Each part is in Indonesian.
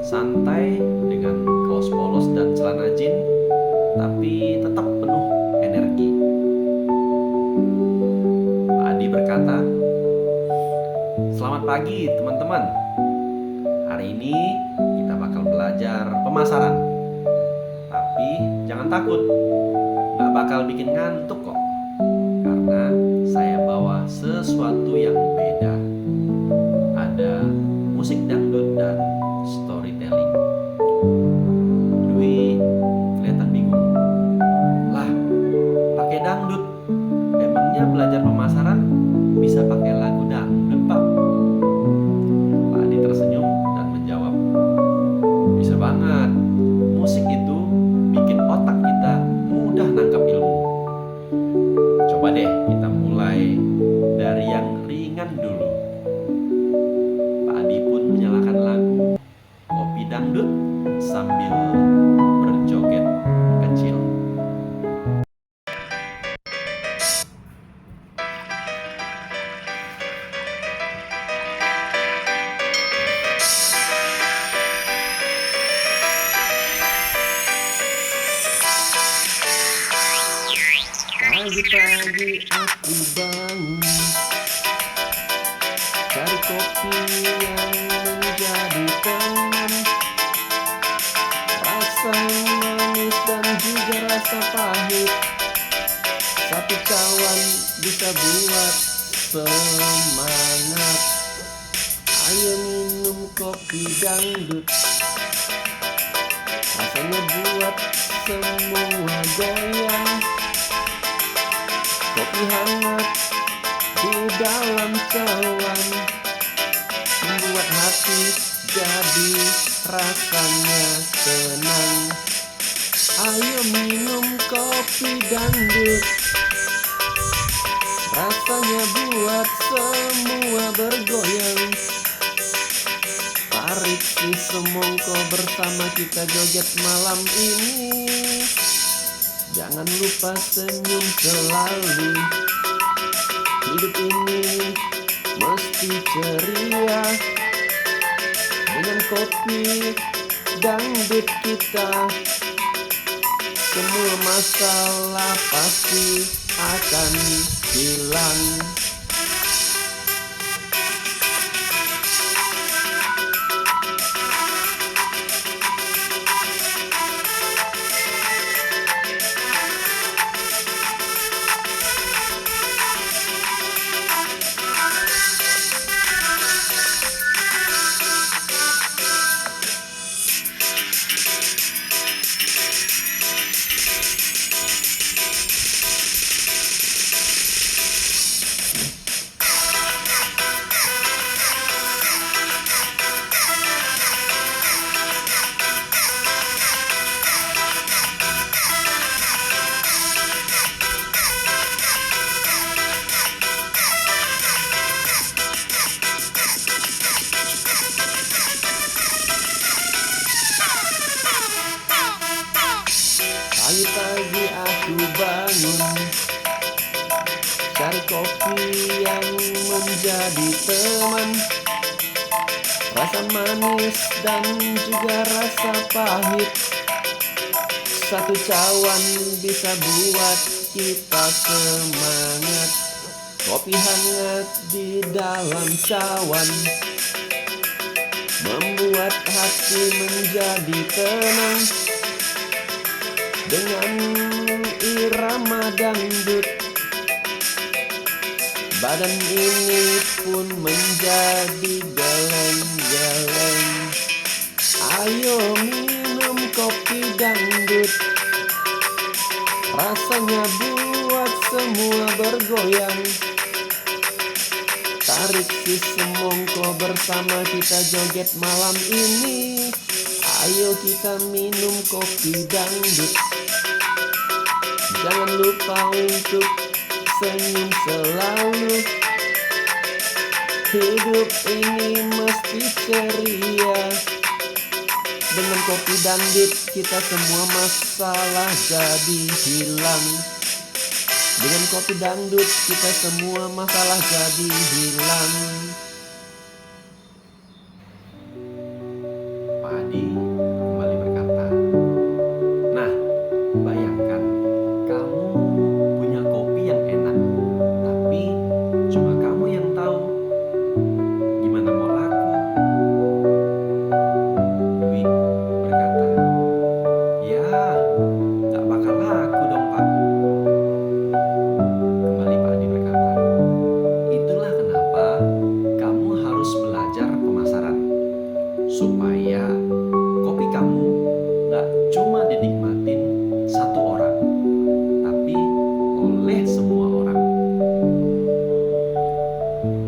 santai dengan kaos polos dan celana jeans, tapi tetap penuh energi. Pak Adi berkata, "Selamat pagi teman-teman. Hari ini kita bakal belajar pemasaran. Tapi jangan takut, gak bakal bikin ngantuk kok. Karena saya bawa sesuatu yang beda. Ada musik dangdut dan storytelling." Dwi kelihatan bingung. Lah, pakai dangdut? Emangnya belajar pemasaran bisa pakai lagu dangdut, Pak? Pak Adi tersenyum dan menjawab, "Bisa banget. Musik itu bikin otak kita mudah nangkap ilmu. Coba deh kita mulai dari yang ringan dulu." Pak Adi pun menyalakan lagu Kopi Dangdut sambil berjoget kecil. Pagi-pagi aku bangun, cari kopi yang menjadi teman. Rasa manis dan juga rasa pahit, satu cawan bisa buat semangat. Ayo minum kopi dangdut, rasanya buat semua goyang. Kopi hangat di dalam cawan membuat hati jadi rasanya tenang. Ayo minum kopi dangdut, rasanya buat semua bergoyang. Tarik si semongko bersama kita joget malam ini. Jangan lupa senyum selalu. Hidup ini mesti ceria. Dengan kopi dangdut kita, semua masalah pasti akan hilang. Pagi-pagi aku bangun, cari kopi yang menjadi teman. Rasa manis dan juga rasa pahit, satu cawan bisa buat kita semangat. Kopi hangat di dalam cawan membuat hati menjadi tenang. Dengan irama dangdut, badan ini pun menjadi geleng-geleng. Ayo minum kopi dangdut, rasanya buat semua bergoyang. Tarik si semongko bersama kita joget malam ini. Ayo kita minum kopi dangdut. Jangan lupa untuk senyum selalu. Hidup ini mesti ceria. Dengan kopi dangdut kita semua masalah jadi hilang. Dengan kopi dangdut kita semua masalah jadi hilang. Pak Adi kembali berkata, "Nah, bayangkan kamu punya kopi yang enak, tapi cuma kamu yang tahu. Gimana mau laku?" Dwi berkata, "Ya, nggak bakal laku dong, Pak." Kembali Pak Adi berkata, "Itulah kenapa kamu harus belajar pemasaran, supaya kopi kamu nggak cuma dinikmatin satu orang, tapi oleh semua orang."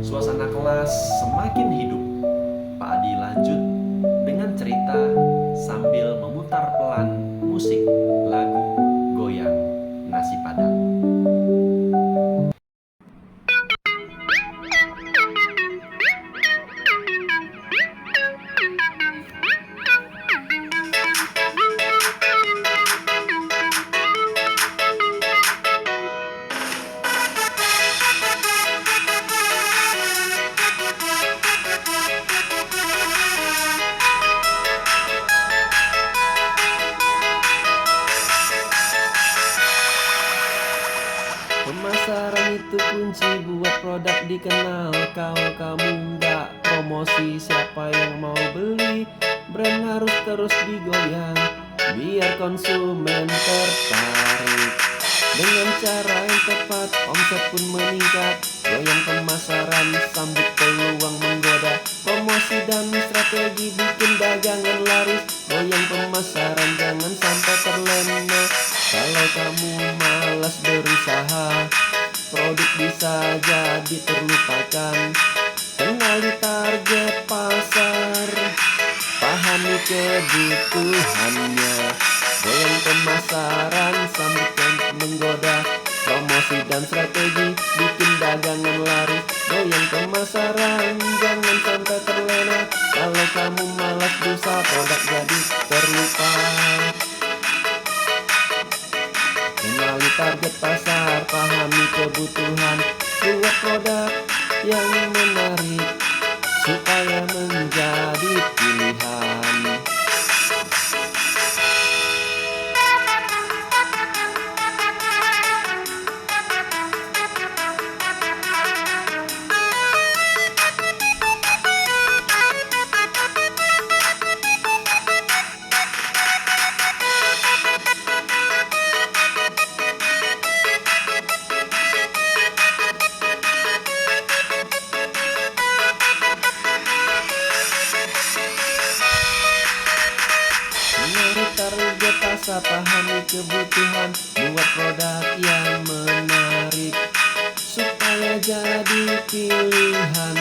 Suasana kelas semakin hidup. Pak Adi lanjut dengan cerita sambil memutar pelan musik lagu Goyang Nasi Padang. Pemasaran itu kunci buat produk dikenal. Kalau kamu nggak promosi, siapa yang mau beli? Brand harus terus digoyang biar konsumen tertarik. Dengan cara yang tepat, omset pun meningkat. Goyang pemasaran, sambut peluang menggoda. Promosi dan strategi bikin dagangan laris. Goyang pemasaran, jangan sampai terlena. Kalau kamu malas berusaha, produk bisa jadi terlupakan. Kenali target pasar, pahami kebutuhannya. Goyang pemasaran, sambut yang menggoda. Promosi dan strategi bikin dagangan laris. Goyang pemasaran, jangan sampai terlena. Kalau kamu malas berusaha, produk jadi terlupa. Kenali target pasar, pahami kebutuhan. Buat produk yang menarik supaya menjadi pilihan. Kenali target pasar, pahami kebutuhan. Buat produk yang menarik supaya jadi pilihan.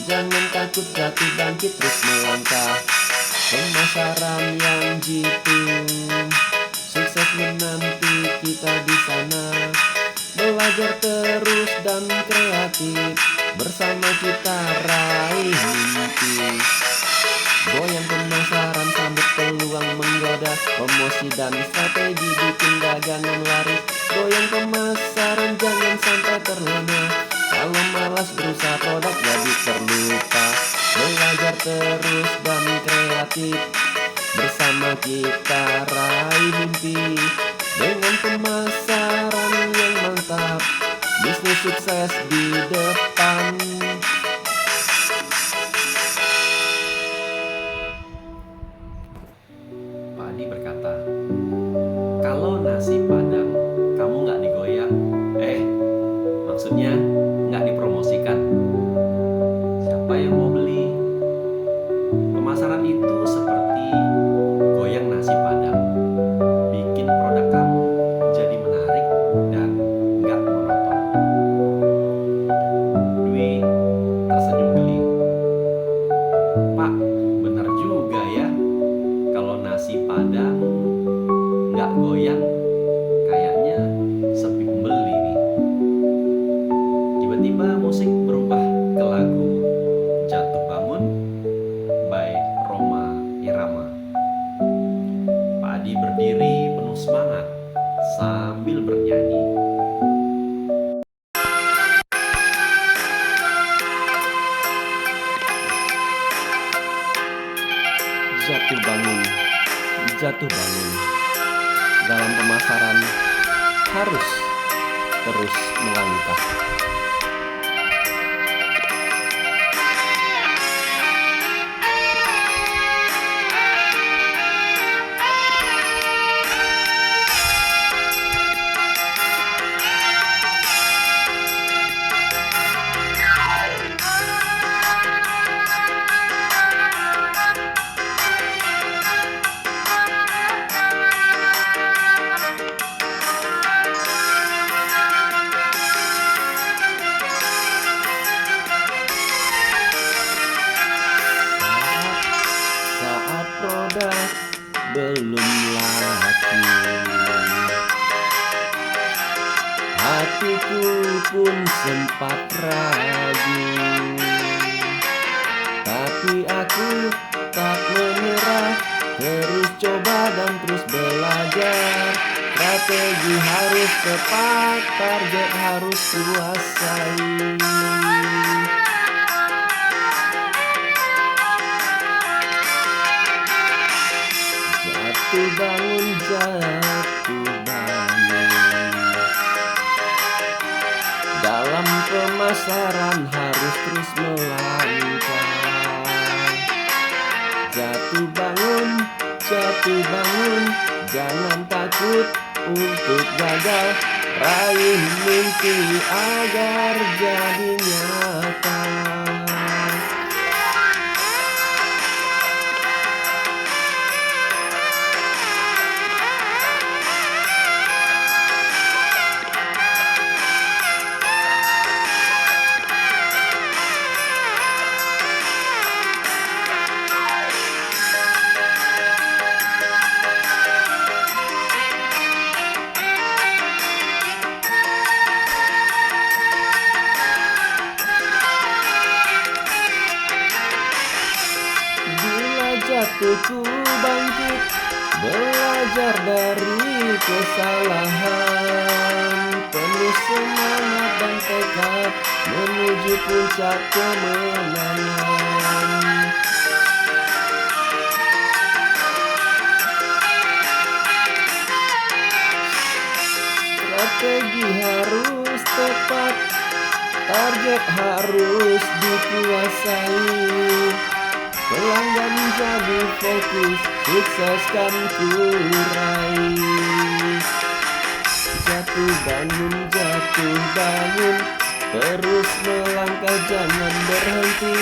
Jangan takut jatuh, bangkit terus melangkah. Pemasaran yang jitu, sukses menanti kita di sana. Belajar terus dan kreatif, bersama kita raih mimpi. Goyang pemasaran, sambut peluang menggoda. Promosi dan strategi bikin dagangan laris. Goyang pemasaran, jangan sampai terlena. Kalau malas berusaha, produk jadi terlupa. Belajar terus dan kreatif, bersama kita raih mimpi. Dengan pemasaran yang mantap, bisnis sukses di depan. Pak Adi berkata, "Kalau nasi Padang kamu nggak digoyang, maksudnya nggak dipromosikan, siapa yang mau beli?" Pemasaran itu seperti goyang nasi Padang, bikin produk kamu jadi menarik dan nggak monoton. Dwi tersenyum geli. "Pak, benar juga ya. Kalau nasi Padang nggak goyang, jatuh bangun, jatuh bangun. Dalam pemasaran harus terus melangkah. Saat roda belum laku, hatiku pun sempat ragu, tapi aku tak menyerah, terus coba dan terus belajar. Strategi harus tepat, target harus kuasai. Jatuh bangun, jatuh bangun. Dalam pemasaran harus terus melangkah. Jatuh bangun, jatuh bangun. Jangan takut untuk gagal. Raih mimpi agar jadi nyata. Jatuhku bangkit, belajar dari kesalahan, penuh semangat dan tekad menuju puncak kemenangan. Strategi harus tepat, target harus dikuasai. Pelanggan jadi fokus, sukses kan ku raih. Jatuh bangun, terus melangkah jangan berhenti.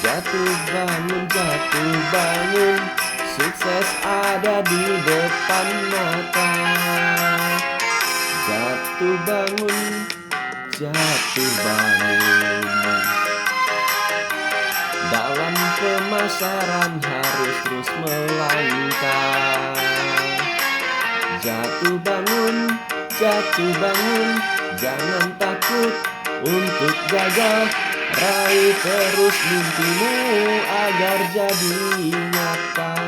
Jatuh bangun, sukses ada di depan mata. Jatuh bangun. Dalam pemasaran harus terus melangkah. Jatuh bangun, jangan takut untuk gagal. Raih terus mimpimu agar jadi nyata.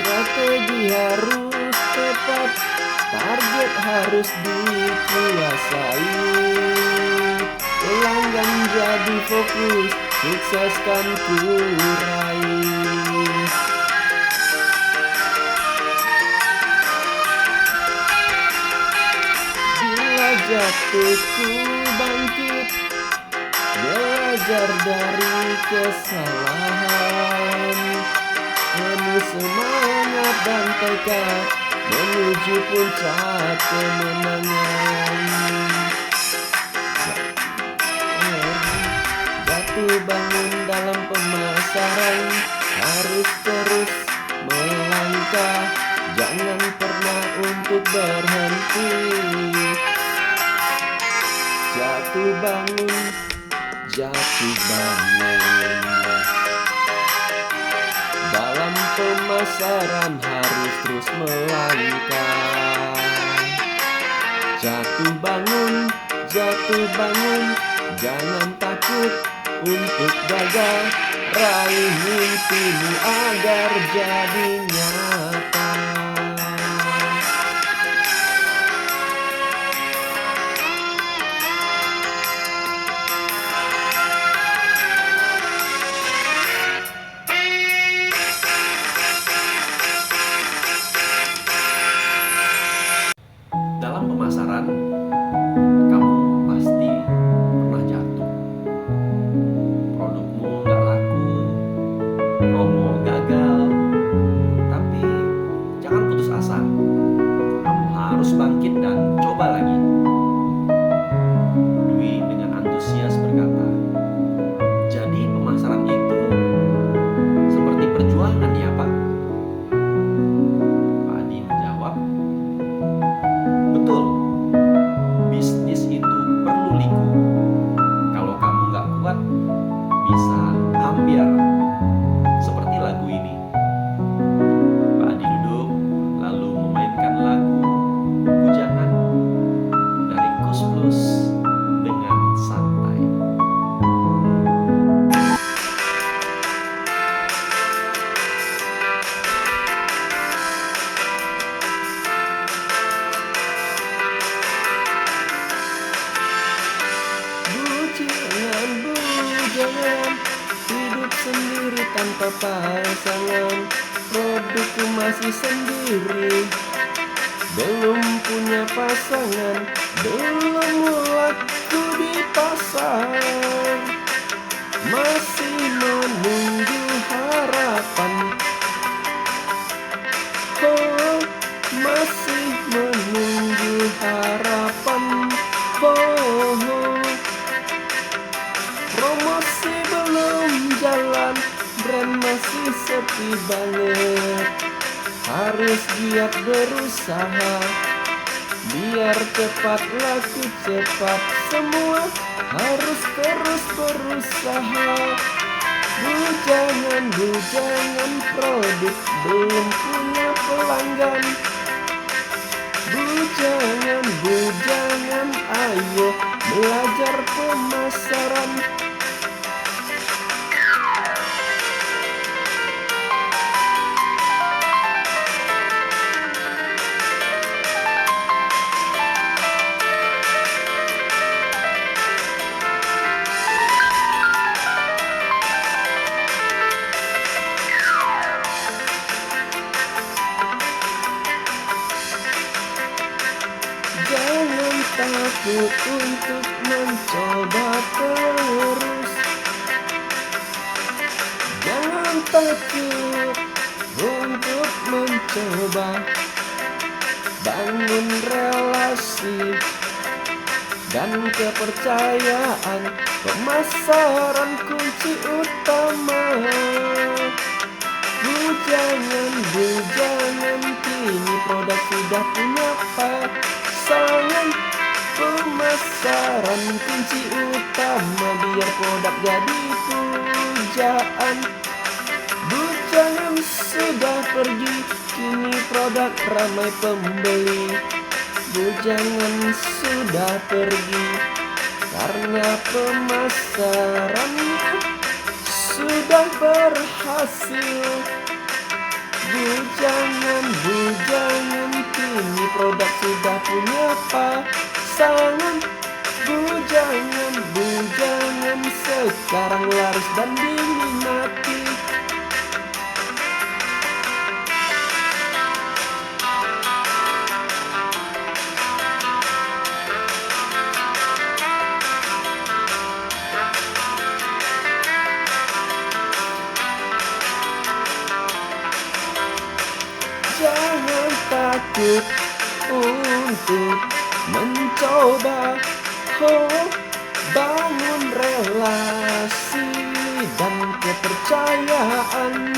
Strategi harus tepat, target harus dikuasai. Pelanggan jadi fokus, sukses kan ku raih. Bila jatuhku bangkit, belajar dari kesalahan, penuh semangat dan tekad menuju puncak kemenangan. Jatuh bangun dalam pemasaran harus terus melangkah, jangan pernah untuk berhenti. Jatuh bangun, pemasaran harus terus melangkah. Jatuh bangun, jangan takut untuk gagal. Raih mimpimu agar jadi nyata. Dalam pemasaran, kamu pasti pernah jatuh. Produkmu nggak laku, promo gagal. Tapi jangan putus asa. Kamu harus bangkit dan coba lagi. Dwi dengan antusias berkata, "Jadi pemasaran itu seperti perjuangan ya, Pak?" Pak Adi menjawab, "Betul, bisnis itu perlu liku. Kalau kamu nggak kuat, bisa ambiar. Seperti lagu ini." Pak Adi duduk, lalu memainkan lagu Bujangan dari Koes Plus dengan santai. Bujangan, hidup sendiri tanpa pasangan. Produkku masih sendiri, belum punya pasangan, belum laku di pasar. Masih menunggu harapan, oh, masih menunggu harapan, oh. Promosi belum jalan, brand masih sepi banget. Harus giat berusaha, biar cepat laku cepat. Semua harus terus berusaha. Bujangan produk belum punya pelanggan. Bujangan, ayo belajar pemasaran. Jangan takut untuk mencoba terus. Jangan takut untuk mencoba. Bangun relasi dan kepercayaan. Pemasaran kunci utama. Bujangan, kini produk sudah punya pasangan. Pemasaran kunci utama, biar produk jadi pujaan. Bujangan sudah pergi, kini produk ramai pembeli. Bujangan sudah pergi, karena pemasarannya sudah berhasil. Bujangan, kini produk sudah punya pasangan. Bujangan, sekarang laris dan diminati. Jangan takut untuk mencoba, oh, bangun relasi dan kepercayaan.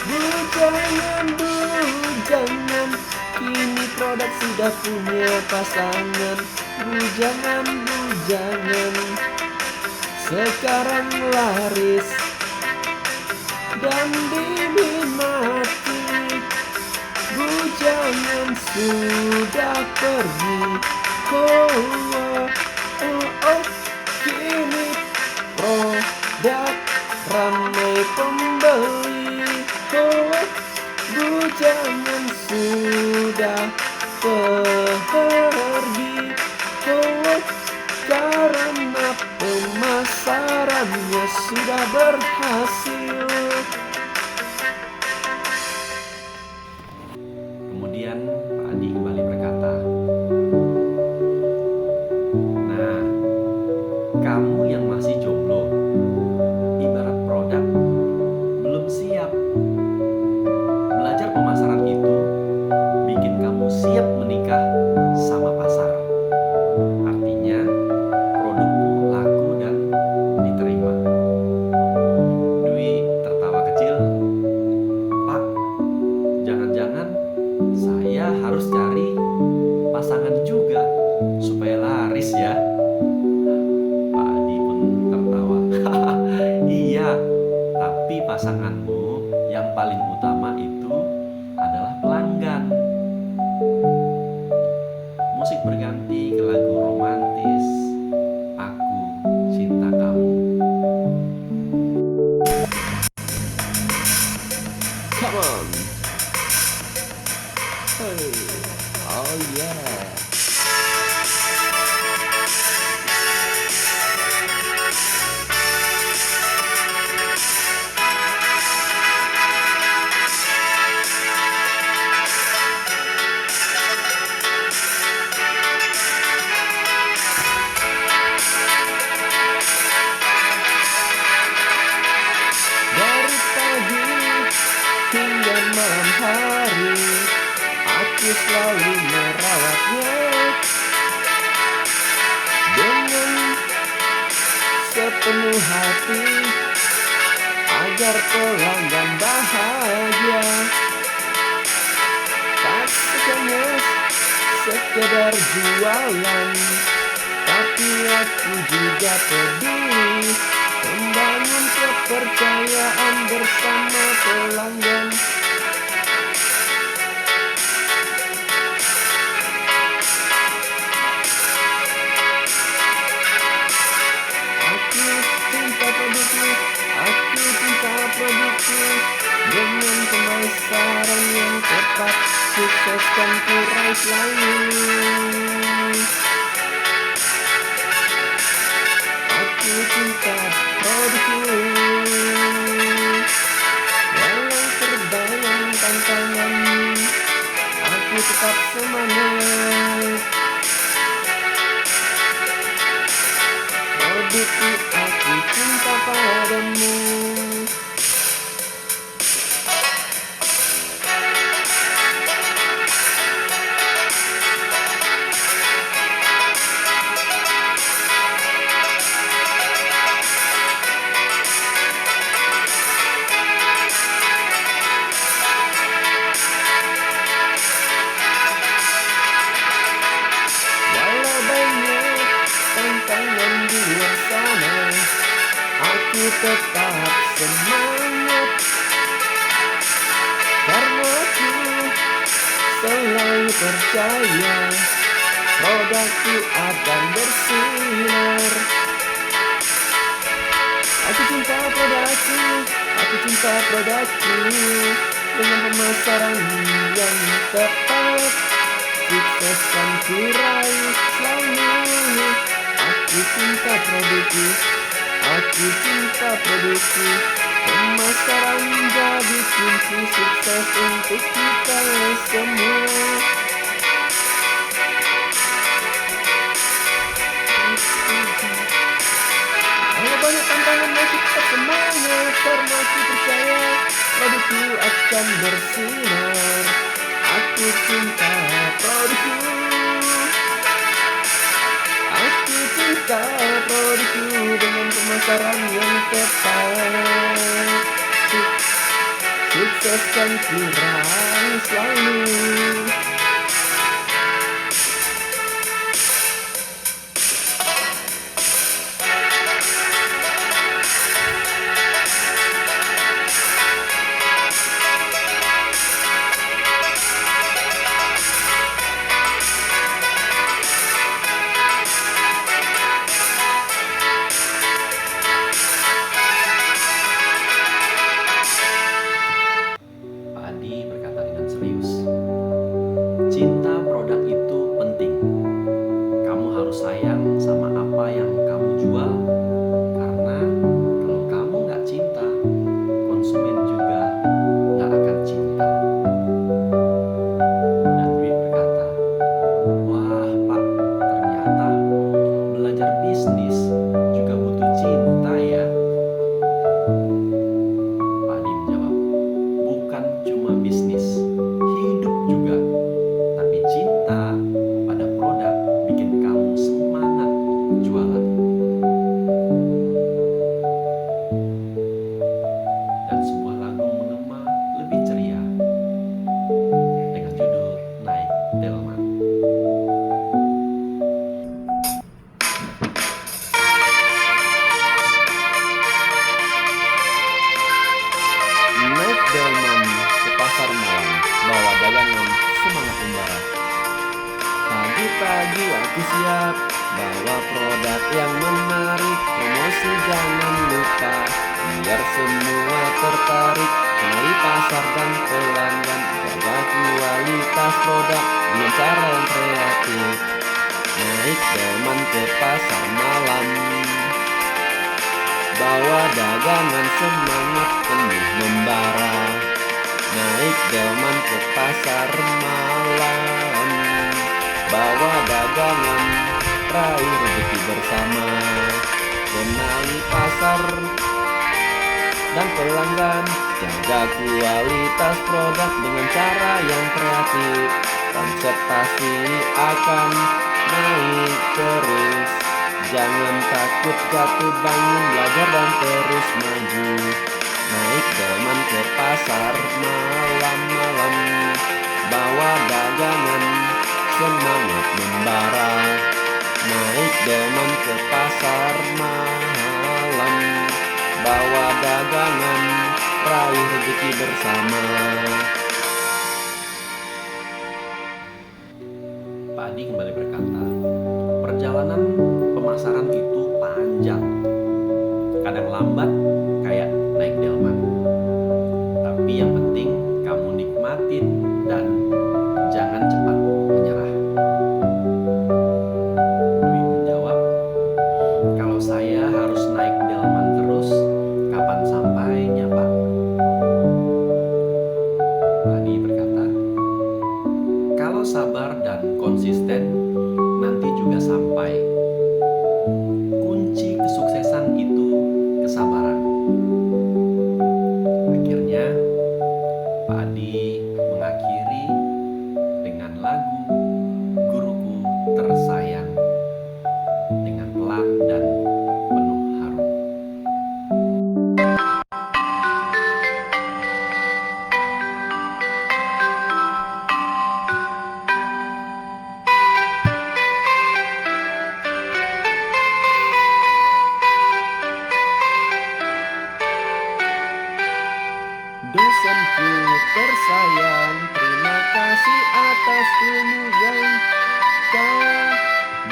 Bujangan, kini produk sudah punya pasangan. Bujangan, sekarang laris dan diminati. sudah pergi. Oh, oh, oh, oh. Kini produk ramai pembeli. Oh, bujangan sudah pergi. Oh, karena pemasarannya sudah berhasil. Kemudian Pak Adi kembali berkata, "Nah, kamu yang masih jomblo, ibarat produk belum siap. Belajar pemasaran itu bikin kamu siap menikah sama pasar. Artinya, produkmu laku dan diterima." Dwi tertawa kecil. "Pak, jangan-jangan saya harus cari pasangan juga supaya laris ya?" Pak Adi pun tertawa. "Iya, tapi pasanganmu yang paling utama itu adalah pelanggan." Musik berganti ke lagu romantis, "Aku Cinta Kamu." Come on. Hey. Oh yeah. Dari pagi hingga malam hari, aku selalu merawatnya dengan sepenuh hati agar pelanggan bahagia. Tak hanya sekedar jualan, tapi aku juga peduli membangun kepercayaan bersama pelanggan. Aku cinta produkku, aku cinta produkku. Dengan pemasaran yang tepat, sukseskan kurai selalu. Aku cinta produkku. Walau terbayang tantangan, aku tetap semangat. Produkku, aku cinta padamu. Walau banyak tantangan di luar sana, aku tetap semangat. Karena aku selalu percaya produkku akan bersinar. Aku cinta produkku, aku cinta produkku. Dengan pemasaran yang tepat, sukseskan kurai selalu. Aku cinta produkku, aku cinta produkku. Pemasaran jadi kunci sukses untuk kita semua. Walau banyak tantangan, masih tetap semangat. Karena aku percaya produkku akan bersinar. Aku cinta produkku, aku cinta produkku. Dengan pemasaran yang tepat, sukseskan kurai selalu. delman ke pasar malam, bawa dagangan semangat membara. Pagi-pagi aku siap, bawa produk yang menarik, promosi jangan lupa, biar semua tertarik. Cari pasar dan pelanggan, jaga kualitas produk dengan cara yang kreatif. Naik delman ke pasar malam, bawa dagangan semangat penuh membara. Naik delman ke pasar malam, bawa dagangan raih rezeki bersama. Kenali pasar dan pelanggan, jaga kualitas produk dengan cara yang kreatif. Konsep pasti akan naik terus, jangan takut jatuh bangun, belajar dan terus maju. Naik delman ke pasar malam-malam, bawa dagangan semangat membara. Naik delman ke pasar malam, bawa dagangan raih rezeki bersama. Pak Adi kembali berkata, perjalanan pemasaran itu panjang, kadang lambat kayak naik delman, tapi yang penting kamu nikmatin dan jangan cepat menyerah. Dwi menjawab, kalau saya harus naik delman terus, kapan sampainya Pak? Pak Adi berkata, kalau sabar dan konsisten, nanti juga sampai. Kunci kesuksesan itu kesabaran. Akhirnya, Pak Adi mengakhiri dengan lagu Guruku Tersayang dengan pelan dan penuh haru. Dosenku tersayang, terima kasih atas ilmu yang kau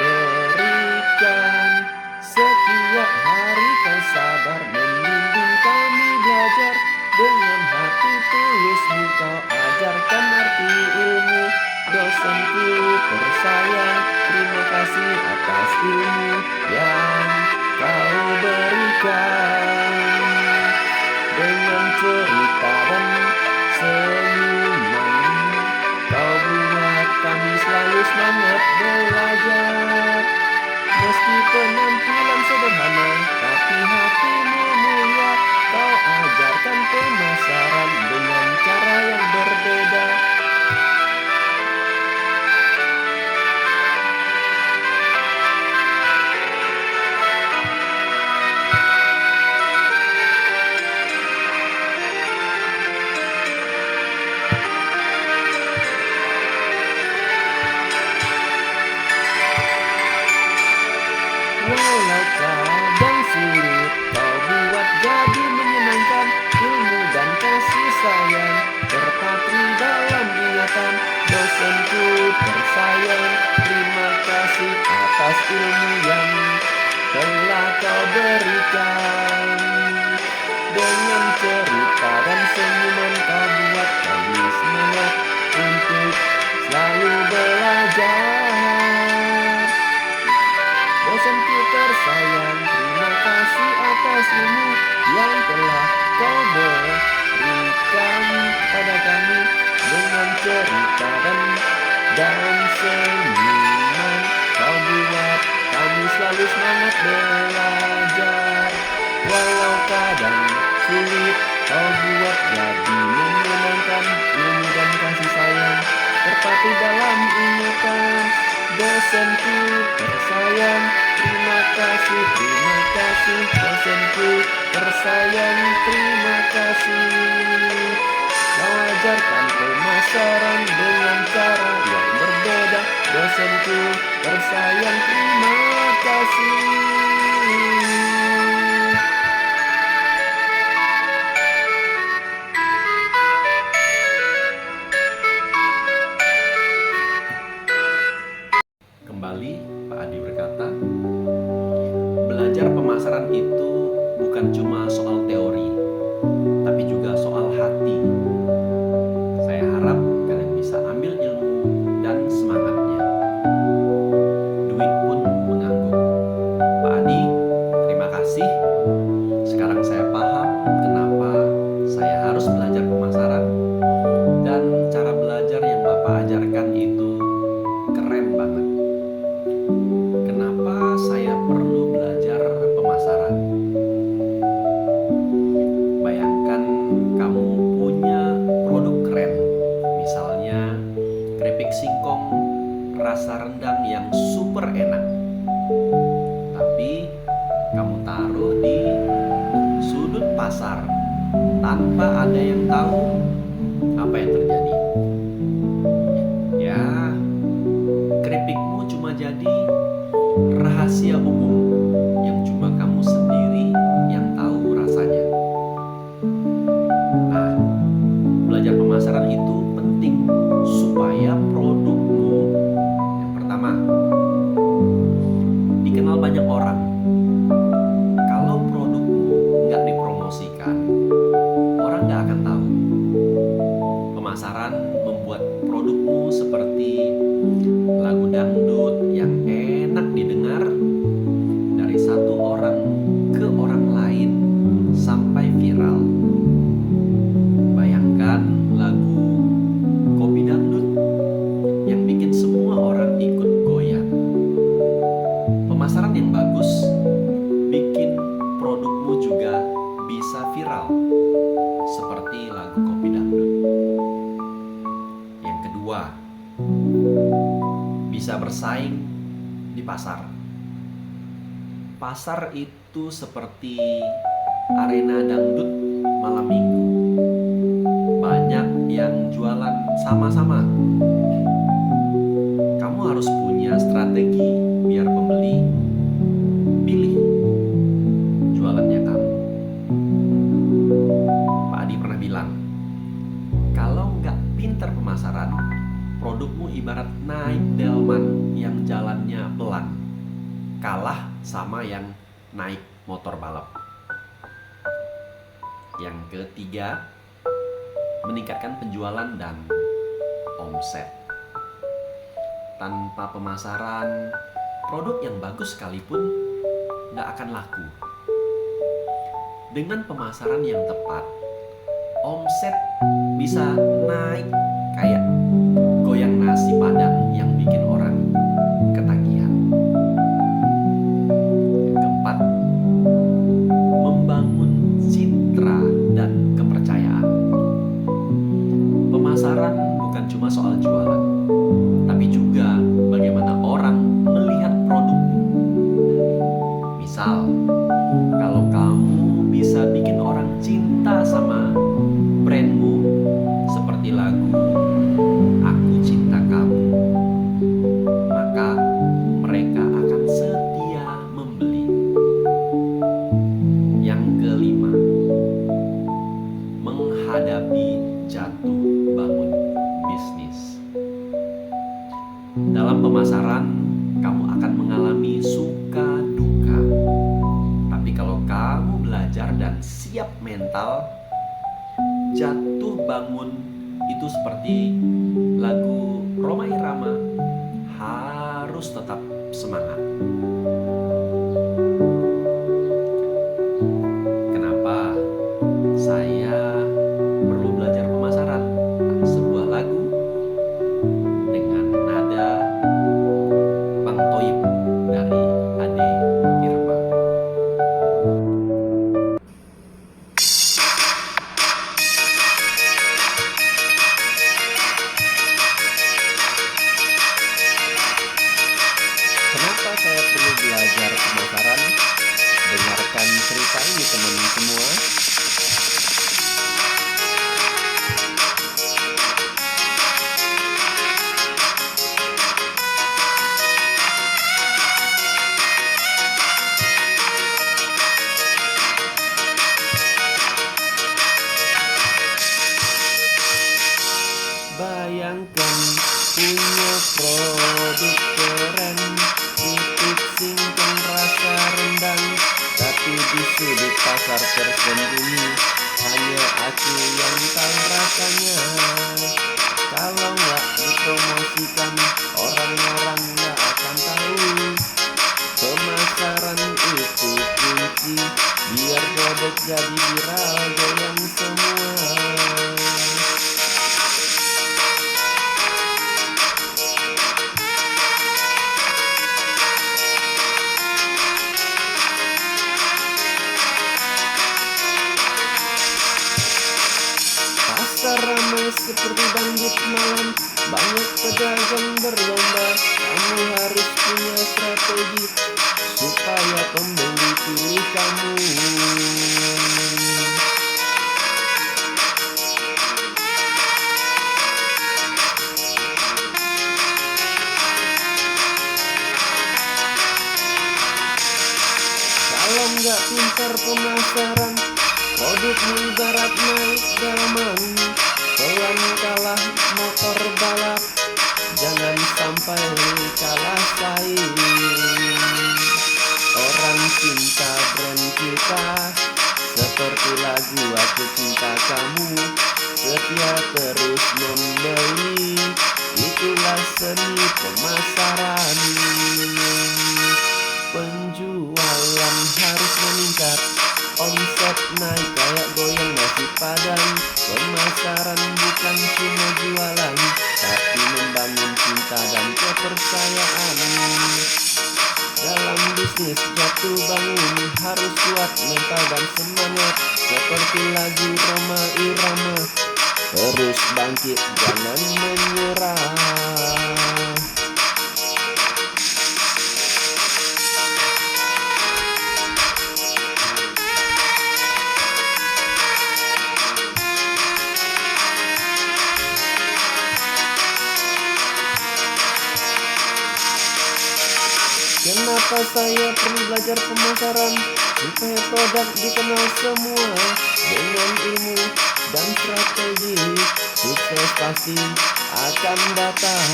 berikan. Setiap hari kau sabar membimbing kami belajar, dengan hati tulusmu kau ajarkan arti ilmu. Dosenku tersayang, terima kasih atas ilmu yang kau berikan. Dengan cerita dan senyuman, kau buat kami selalu semangat belajar. Meski penampilan sederhana, tapi hatimu mulia. Kau ajarkan pemasaran dengan cara yang berbeda. Walau kadang sulit, kau buat jadi menyenangkan. Ilmu dan kasih sayang terpatri dalam ingatan. Dosenku tersayang, terima kasih atas ilmu yang telah kau berikan. Dengan cerita dan senyuman kau buat kami semangat untuk selalu belajar. Dosenku tersayang, terima kasih atas ilmu yang telah kau berikan kepada kami. Dengan cerita dan senyuman kau buat kami selalu semangat belajar. Walau kadang sulit, kau buat jadi menyenangkan. Ilmu dan kasih sayang terpatri dalam ingatan. Dosenku tersayang, terima kasih dosenku tersayang, terima kasih. Kau ajarkan pemasaran dengan cara yang berbeda. Dosenku tersayang, terima kasih. rasa rendang yang super enak. Tapi kamu taruh di sudut pasar tanpa ada yang tahu, apa yang terjadi? Ya, keripikmu cuma jadi rahasia umum yang cuma kamu sendiri yang tahu rasanya. Nah, belajar pemasaran itu penting supaya produkmu yang pertama dikenal banyak orang. Kalau produkmu nggak dipromosikan, orang nggak akan tahu. Pemasaran membuat produkmu seperti lagu dangdut yang enak didengar dari satu orang ke orang lain sampai viral. Bayangkan lagu kopi dangdut yang bikin semua orang ikut goyang. Pemasaran yang bagus bikin produkmu juga bisa viral seperti lagu kopi dangdut. Yang kedua, bisa bersaing di pasar. Pasar itu seperti arena dangdut malam minggu. Banyak yang jualan sama-sama. Kamu harus punya strategi biar pembeli pilih jualannya kamu. Pak Adi pernah bilang, kalau nggak pinter pemasaran, produkmu ibarat naik delman yang jalannya pelan, kalah sama yang naik motor balap. Yang ketiga, meningkatkan penjualan dan omset. Tanpa pemasaran, produk yang bagus sekalipun nggak akan laku. Dengan pemasaran yang tepat, omset bisa naik kayak goyang nasi padang yang bikin orang ketagihan. Yang keempat, membangun citra dan kepercayaan. Pemasaran bukan cuma soal jualan, tapi juga bagaimana orang melihat produkmu. Misal, kalau kamu bisa bikin orang cinta sama brandmu seperti lagu Aku Cinta Kamu, maka mereka akan setia membeli. Yang kelima, menghadapi jatuh bangun bisnis. Dalam pemasaran, kamu akan mengalami suka duka. Tapi kalau kamu belajar dan siap mental, jatuh bangun itu seperti lagu Rhoma Irama, harus tetap semangat. Kenapa saya perlu belajar pemasaran? Sebuah lagu dengan nada Bang Toib dari Ade Irma. Kenapa saya perlu belajar pemasaran? Dengarkan cerita ini teman semua. Bayangkan punya produk keren, dipiksingkan rasa rendang, tapi di sudut pasar tersembunyi hanya aku yang tahu rasanya. Kalau nggak dipromosikan, orang-orang nggak akan tahu. Pemasaran itu kunci biar produk jadi viral, goyang semua. pasar ramai seperti dangdut malam, banyak pedagang berlomba. Kamu harus punya strategi supaya pembeli pilih kamu. Kalau nggak pintar pemasaran, produkmu ibarat naik delman, pelan kalah motor balap, jangan sampai kalah saing. Orang cinta brand kita, seperti lagu Aku Cinta Kamu, setia terus membeli, itulah seni pemasaran. Penjualan harus meningkat, omset naik kayak goyang nasi padang. Pemasaran bukan cuma jualan, tapi membangun cinta dan kepercayaan. Dalam bisnis jatuh bangun harus kuat mental dan semangat, seperti lagu Roma Irama, terus bangkit jangan menyerah. Kenapa saya perlu belajar pemasaran? Supaya produk dikenal semua. Dengan ilmu dan strategi, sukses pasti akan datang.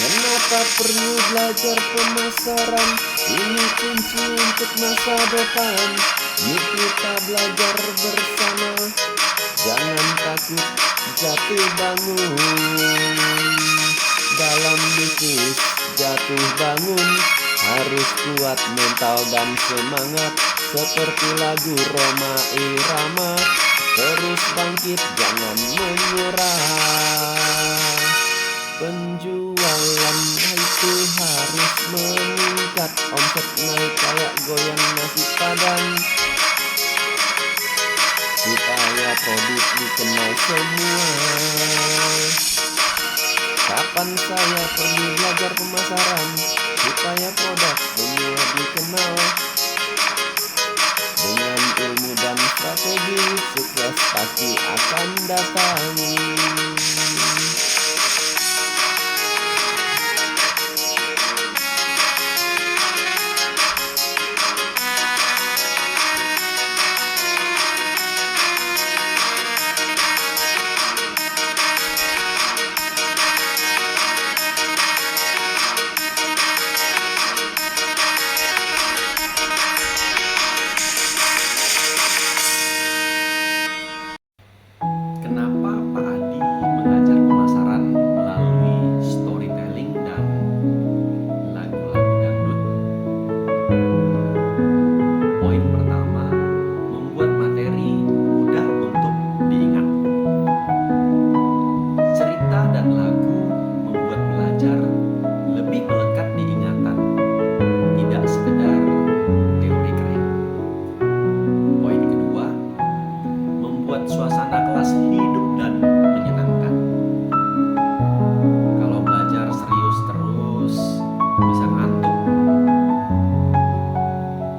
Kenapa perlu belajar pemasaran? Ini kunci untuk masa depan. Yuk kita belajar bersama, jangan takut jatuh bangun. Dalam bisnis jatuh bangun harus kuat mental dan semangat, seperti lagu Roma Irama, terus bangkit jangan menyerah. Penjualan itu harus meningkat, omset naik kayak goyang nasi padang, supaya produk dikenal semua. Kapan saya perlu belajar pemasaran, supaya produk semua dikenal. Dengan ilmu dan strategi, sukses pasti akan datang. Kenapa Pak Adi mengajar pemasaran melalui storytelling dan lagu-lagu dangdut? Poin pertama, membuat materi mudah untuk diingat. Cerita dan lagu membuat belajar lebih melekat di ingatan, tidak sekedar teori kering. Poin kedua, membuat suasana kelas hidup dan menyenangkan. Kalau belajar serius terus bisa ngantuk.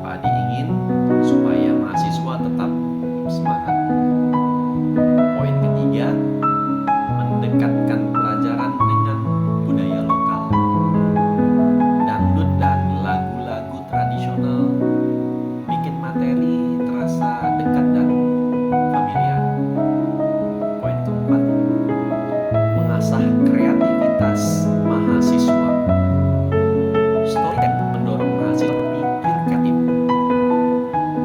Pak Adi ingin supaya mahasiswa tetap semangat. Poin ketiga, mendekatkan pelajaran dengan budaya lokal. Dangdut dan lagu-lagu tradisional bikin materi terasa dekat dan familiar. Poin keempat, mengasah kreativitas mahasiswa. Storytelling mendorong mahasiswa berpikir kreatif,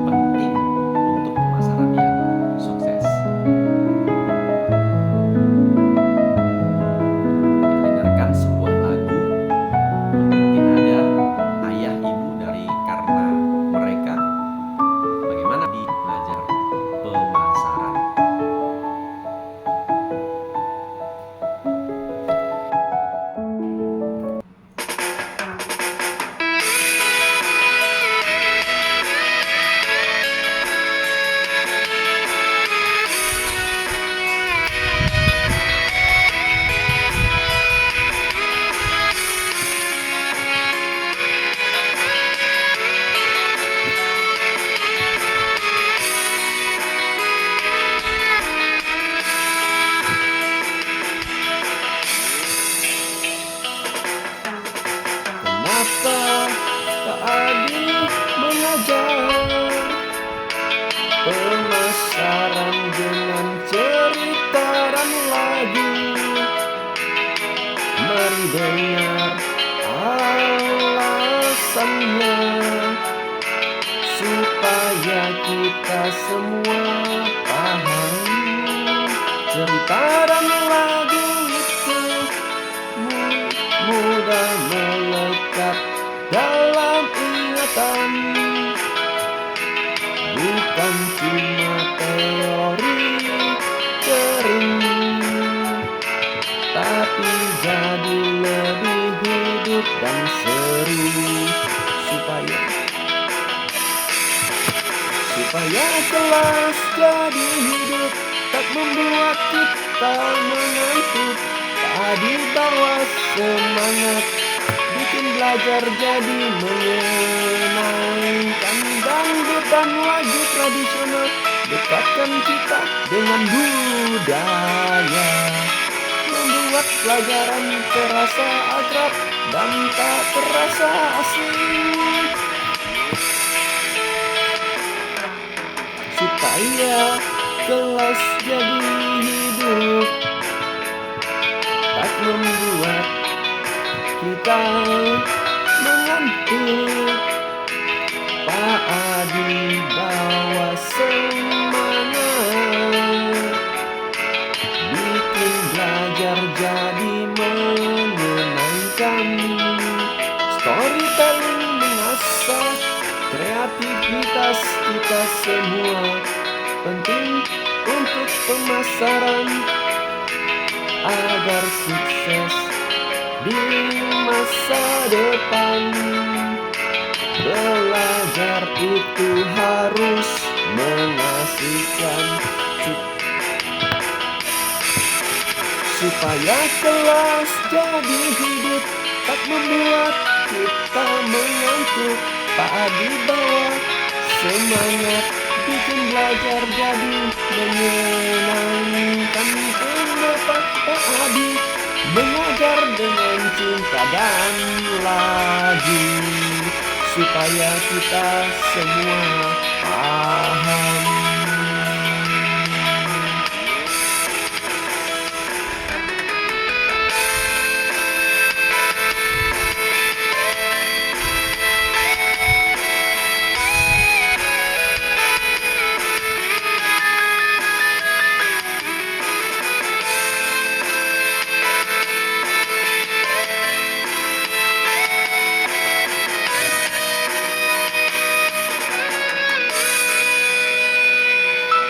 penting untuk pemasaran yang sukses. Mendengarkan sebuah lagu, menitik nada ayah ibu dari Karena Mereka. Bagaimana di belajar pemasaran? dengar alasannya, supaya kita semua paham. Cerita dan lagu itu mudah melekat dalam ingatan, bukan cuma teori kering, tapi jadi lebih hidup dan seru. Supaya kelas jadi hidup, tak membuat kita mengantuk. Padi bawa semangat, bikin belajar jadi menyenangkan. Dangdut dan lagu tradisional dekatkan kita dengan budaya, membuat pelajaran terasa akrab dan tak terasa asing. Supaya kelas jadi hidup, tak membuat kita mengantuk. Pak Adi bawa semangat, bikin belajar jadi menyenangkan. Storytelling mengasah kreativitas kita semua, penting untuk pemasaran agar sukses di masa depan. Belajar itu harus mengasihkan, supaya kelas jadi hidup, tak membuat kita mengantuk. Pak Adi bawa semangat, bikin belajar jadi menyenangkan. Kenapa Pak Adi mengajar dengan cinta dan lagu, supaya kita semua paham.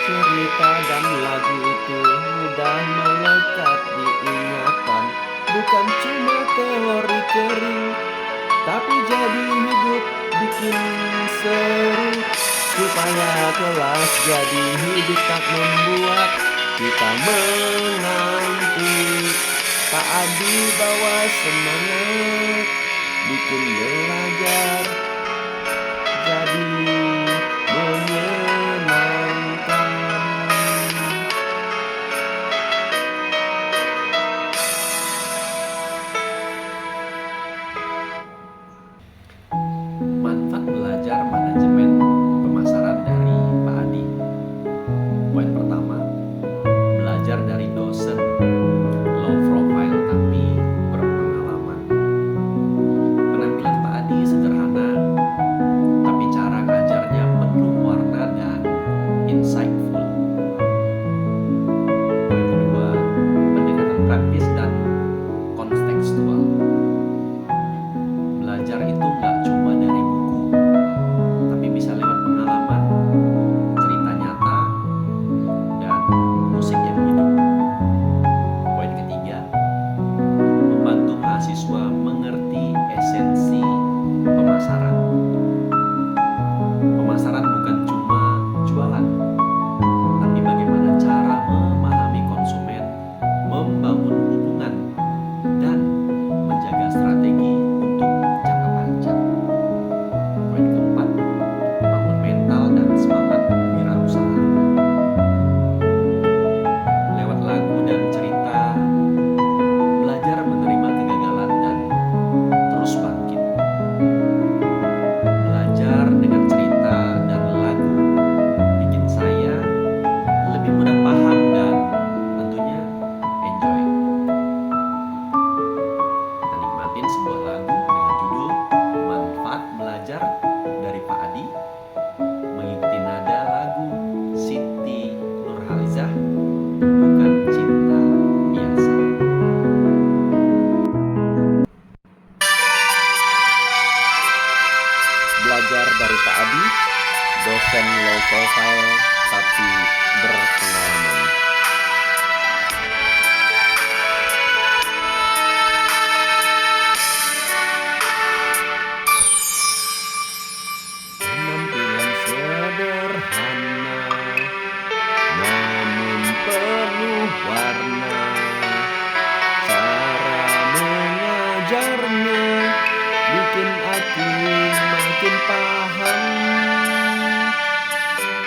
Cerita dan lagu itu mudah melekat di ingatan, bukan cuma teori kering, tapi jadi hidup, bikin seru. Supaya kelas jadi hidup, tak membuat kita mengantuk. Pak Adi bawa semangat, bikin belajar jadi menyenangkan. Manfaat belajar manajemen pemasaran dari Pak Adi. Poin pertama, belajar dari dosen low profile tapi berpengalaman. Penampilan Pak Adi sederhana dosen low profile tapi berpengalaman. Penampilan sederhana namun penuh warna, cara mengajarnya bikin aku makin paham.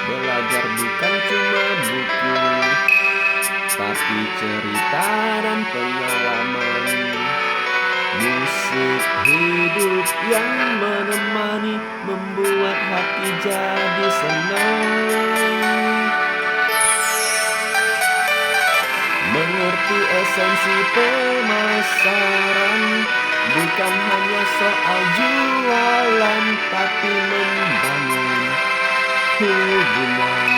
Belajar bukan cuma buku, tapi cerita dan pengalaman. Musik hidup yang menemani, membuat hati jadi senang. Mengerti esensi pemasaran, bukan hanya soal jualan, tapi membangun hubungan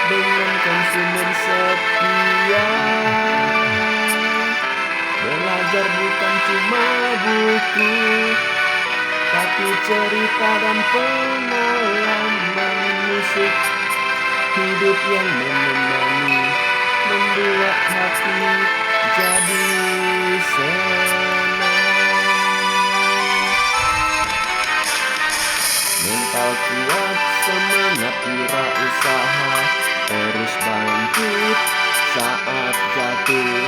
dengan konsumen setia. Belajar bukan cuma buku, tapi cerita dan pengalaman. Musik hidup yang menemani, membuat hati jadi senang. Mental kuat, semangat wirausaha, terus bangkit saat jatuh.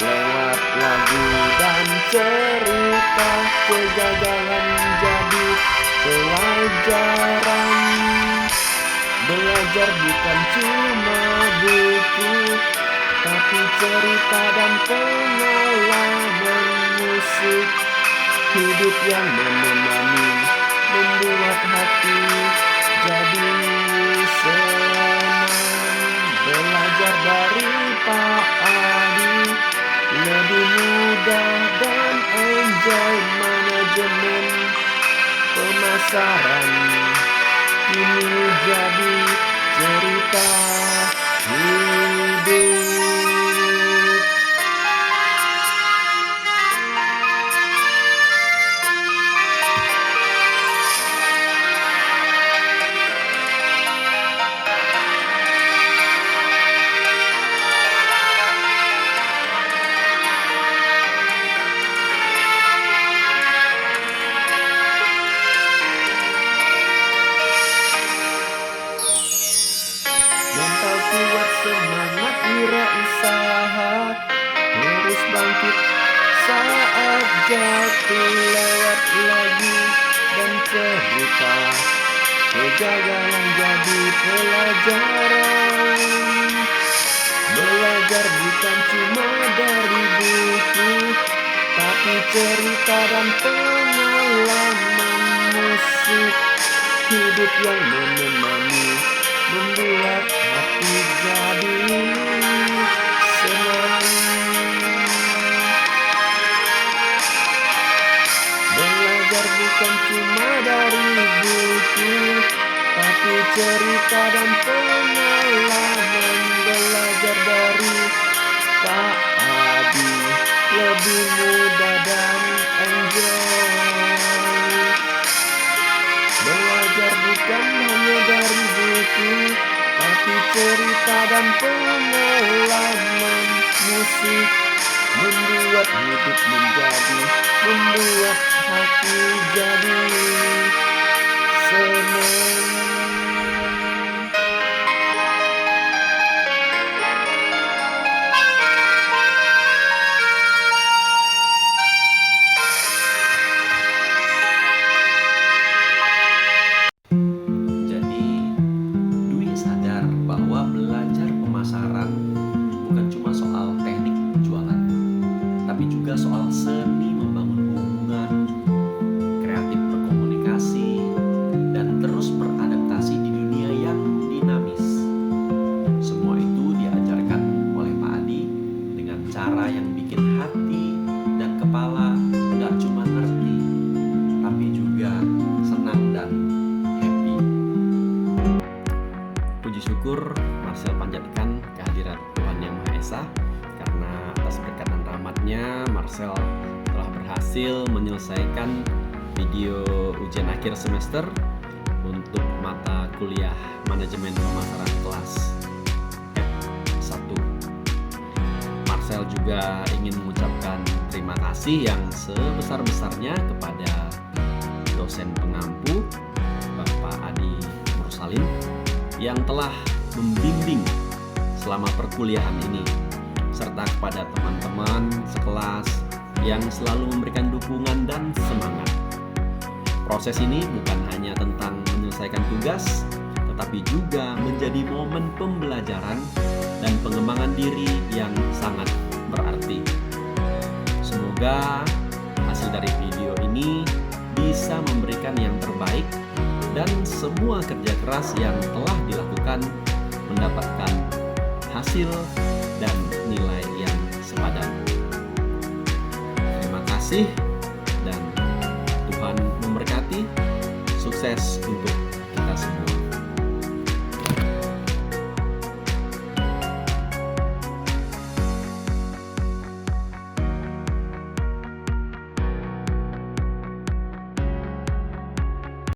Lewat lagu dan cerita, kegagalan jadi pelajaran. Belajar bukan cuma buku, tapi cerita dan pengalaman. Musik hidup yang menemani, membuat hati jadi senang. Belajar dari Pak Adi, lebih mudah dan enjoy manajemen pemasaran. Ini jadi cerita hidup. Mental kuat, semangat wirausaha, terus bangkit saat jatuh. Lewat lagu dan cerita, kegagalan jadi pelajaran. Belajar bukan cuma dari buku, tapi cerita dan pengalaman. Musik hidup yang menemani, membuat hati jadi senang. Belajar bukan cuma dari buku, tapi cerita dan pengalaman. Belajar dari Pak Adi, lebih mudah dan enjoy. Belajar bukan hanya dari buku, tapi cerita dan pengalaman. Musik membuat hidup menjadi, membuat hati jadi senang. Jadi, Dwi sadar bahwa belajar pemasaran bukan cuma soal teknik jualan, tapi juga soal seni membangun hubungan, kreatif berkomunikasi, dan terus beradaptasi di dunia yang dinamis. Semua itu diajarkan oleh Pak Adi dengan cara yang bikin hati dan kepala nggak cuma ngerti, tapi juga senang dan happy. Puji syukur Marcel panjatkan kehadirat Tuhan Yang Maha Esa, karena atas berkat dan rahmat-Nya Marcel telah berhasil menyelesaikan video ujian akhir semester untuk mata kuliah manajemen pemasaran kelas F1. Marcel juga ingin mengucapkan terima kasih yang sebesar-besarnya kepada dosen pengampu Bapak Adi Mursalim yang telah membimbing selama perkuliahan ini, serta kepada teman-teman sekelas yang selalu memberikan dukungan dan semangat. Proses ini bukan hanya tentang menyelesaikan tugas, tetapi juga menjadi momen pembelajaran dan pengembangan diri yang sangat berarti. Semoga hasil dari video ini bisa memberikan yang terbaik dan semua kerja keras yang telah dilakukan mendapatkan hasil dan nilai yang sepadan. Terima kasih dan Tuhan memberkati. Sukses untuk